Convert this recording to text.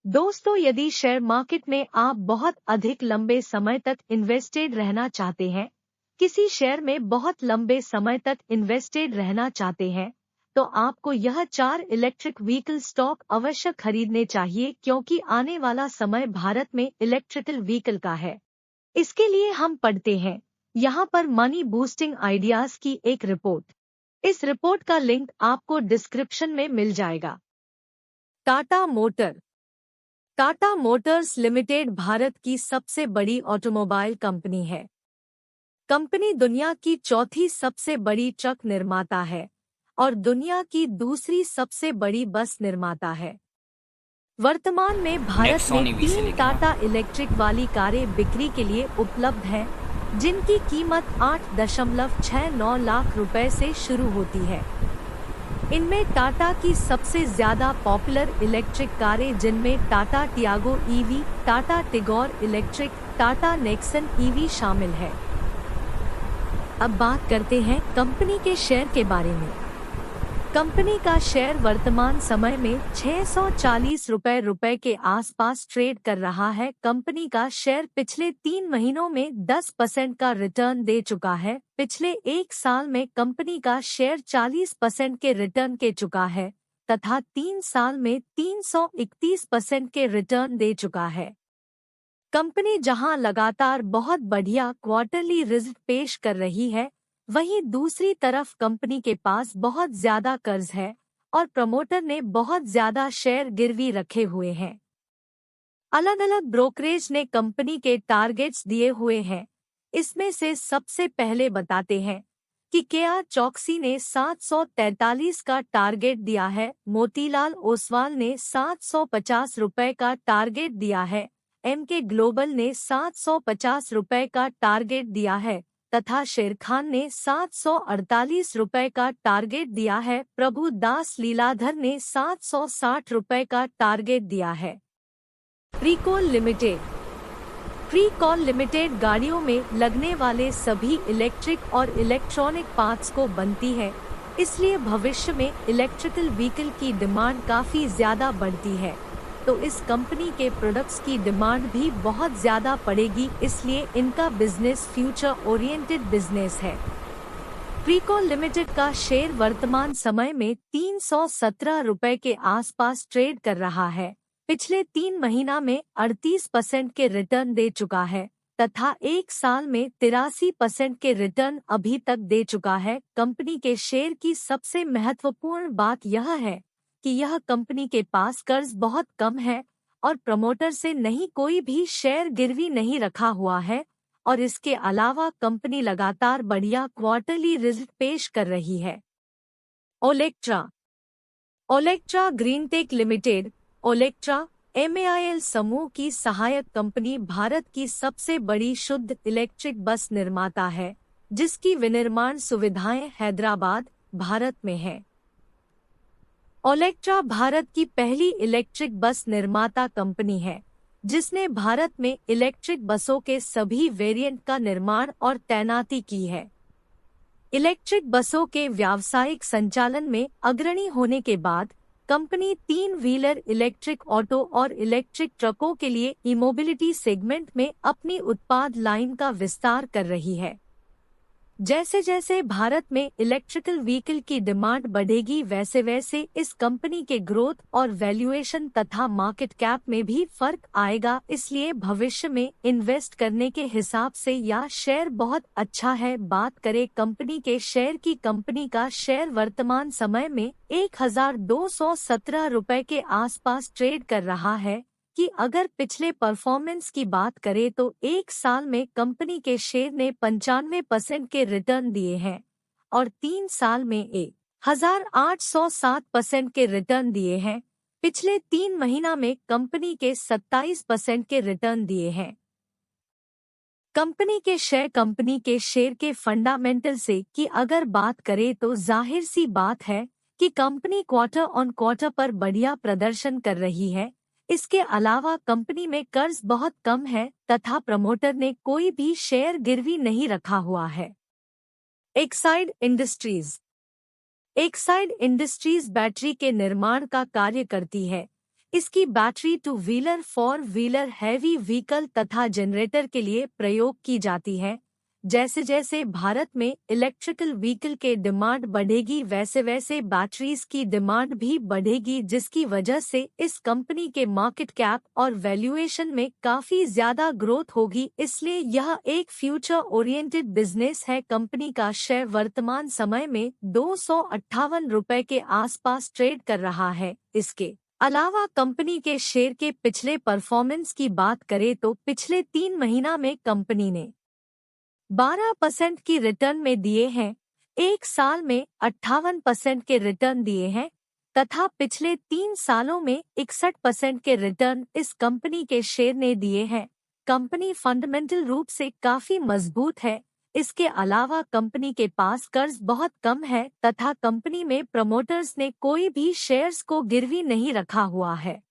दोस्तों, यदि share market में आप बहुत अधिक लंबे समय तक इन्वेस्टेड रहना चाहते हैं, किसी शेयर में बहुत लंबे समय तक इन्वेस्टेड रहना चाहते हैं, तो आपको यह 4 इलेक्ट्रिक व्हीकल स्टॉक अवश्य खरीदने चाहिए, क्योंकि आने वाला समय भारत में इलेक्ट्रिकल व्हीकल का है। इसके लिए हम पढ़ते हैं यहाँ पर मनी बूस्टिंग आइडियाज की एक रिपोर्ट। इस रिपोर्ट का लिंक आपको डिस्क्रिप्शन में मिल जाएगा। Tata motor. Tata Motors limited Bharat की सबसे बड़ी ऑटोमोबाइल कंपनी है। कंपनी दुनिया की चौथी सबसे बड़ी ट्रक निर्माता है और दुनिया की दूसरी सबसे बड़ी बस निर्माता है। वर्तमान में भारत में 3 टाटा इलेक्ट्रिक वाली कारें बिक्री के लिए उपलब्ध हैं, जिनकी कीमत 8.69 लाख रुपए से शुरू होती है। इनमें टाटा की सबसे ज्यादा पॉपुलर इलेक्ट्रिक कारें, जिनमें Tata Tiago EV, Tata Tigor electric, Tata Nexon EV शामिल है। अब बात करते हैं कंपनी के शेयर के बारे में। कंपनी का शेयर वर्तमान समय में 640 रुपए के आसपास ट्रेड कर रहा है। कंपनी का शेयर पिछले 3 महीनों में 10% का रिटर्न दे चुका है। पिछले 1 साल में कंपनी का शेयर 40% के रिटर्न के चुका है तथा 3 साल में 331% के रिटर्न दे चुका है। कंपनी जहां लगातार बहुत बढ़िया क्वार्टरली रिजल्ट पेश कर रही है, वहीं दूसरी तरफ कंपनी के पास बहुत ज्यादा कर्ज है और प्रमोटर ने बहुत ज्यादा शेयर गिरवी रखे हुए हैं। अलग अलग ब्रोकरेज ने कंपनी के टारगेट्स दिए हुए हैं। इसमें से सबसे पहले बताते हैं कि केआर चौकसी ने 743 का टारगेट दिया है, मोतीलाल ओसवाल ने 750 रुपए का टारगेट दिया है, एमके ग्लोबल ने 750 रुपए का टारगेट दिया है तथा शेर खान ने 748 रुपए का टारगेट दिया है। प्रभु दास लीलाधर ने 760 रुपए का टारगेट दिया है। प्रीकॉल लिमिटेड। प्रीकॉल लिमिटेड गाड़ियों में लगने वाले सभी इलेक्ट्रिक और इलेक्ट्रॉनिक पार्ट्स को बनती है, इसलिए भविष्य में इलेक्ट्रिकल व्हीकल की डिमांड काफी ज्यादा बढ़ती है, तो इस कंपनी के प्रोडक्ट्स की डिमांड भी बहुत ज्यादा पड़ेगी, इसलिए इनका बिजनेस फ्यूचर ओरिएंटेड बिजनेस है। प्रीकॉल लिमिटेड का शेयर वर्तमान समय में 317 रुपए के आसपास ट्रेड कर रहा है। पिछले 3 महीना में 38% के रिटर्न दे चुका है तथा 1 साल में 83% के रिटर्न अभी तक दे चुका है। कंपनी के शेयर की सबसे महत्वपूर्ण बात यह है कि यह कंपनी के पास कर्ज बहुत कम है और प्रमोटर से नहीं कोई भी शेयर गिरवी नहीं रखा हुआ है, और इसके अलावा कंपनी लगातार बढ़िया क्वार्टरली रिजल्ट पेश कर रही है। ओलेक्ट्रा। ओलेक्ट्रा ग्रीनटेक लिमिटेड। ओलेक्ट्रा एमएआईएल समूह की सहायक कंपनी भारत की सबसे बड़ी शुद्ध इलेक्ट्रिक बस निर्माता है, जिसकी विनिर्माण सुविधाएं हैदराबाद, भारत में है। ओलेक्ट्रा भारत की पहली इलेक्ट्रिक बस निर्माता कंपनी है, जिसने भारत में इलेक्ट्रिक बसों के सभी वेरिएंट का निर्माण और तैनाती की है। इलेक्ट्रिक बसों के व्यावसायिक संचालन में अग्रणी होने के बाद कंपनी 3 व्हीलर इलेक्ट्रिक ऑटो और इलेक्ट्रिक ट्रकों के लिए ई-मोबिलिटी सेगमेंट में अपनी उत्पाद लाइन का विस्तार कर रही है। जैसे जैसे भारत में इलेक्ट्रिकल व्हीकल की डिमांड बढ़ेगी, वैसे वैसे इस कंपनी के ग्रोथ और वैल्यूएशन तथा मार्केट कैप में भी फर्क आएगा, इसलिए भविष्य में इन्वेस्ट करने के हिसाब से यह शेयर बहुत अच्छा है। बात करें कंपनी के शेयर की, कंपनी का शेयर वर्तमान समय में 1217 रुपए के आसपास ट्रेड कर रहा है कि अगर पिछले परफॉर्मेंस की बात करें तो 1 साल में कंपनी के शेयर ने 95% के रिटर्न दिए हैं और 3 साल में 1807% के रिटर्न दिए हैं। पिछले 3 महीना में कंपनी के 27% के रिटर्न दिए हैं। कंपनी के शेयर के फंडामेंटल से की अगर बात करें तो जाहिर सी बात है कि कंपनी क्वार्टर ऑन क्वार्टर पर बढ़िया प्रदर्शन कर रही है। इसके अलावा कंपनी में कर्ज बहुत कम है तथा प्रमोटर ने कोई भी शेयर गिरवी नहीं रखा हुआ है। Exide industries. Exide industries battery के निर्माण का कार्य करती है। इसकी battery two wheeler, four wheeler, heavy vehicle तथा जनरेटर के लिए प्रयोग की जाती है। जैसे जैसे भारत में इलेक्ट्रिकल व्हीकल के डिमांड बढ़ेगी वैसे वैसे बैटरीज की डिमांड भी बढ़ेगी, जिसकी वजह से इस कंपनी के मार्केट कैप और वैल्यूएशन में काफी ज्यादा ग्रोथ होगी। इसलिए यह एक फ्यूचर ओरिएंटेड बिजनेस है। कंपनी का शेयर वर्तमान समय में 258 रुपए के आसपास ट्रेड कर रहा है। इसके अलावा कंपनी के शेयर के पिछले परफॉर्मेंस की बात करें तो पिछले 3 महीना में कंपनी ने 12% की रिटर्न में दिए हैं, एक साल में 58% के रिटर्न दिए हैं तथा पिछले 3 सालों में 61% के रिटर्न इस कंपनी के शेयर ने दिए हैं। कंपनी फंडामेंटल रूप से काफी मजबूत है। इसके अलावा कंपनी के पास कर्ज बहुत कम है तथा कंपनी में प्रमोटर्स ने कोई भी शेयर्स को गिरवी नहीं रखा हुआ है।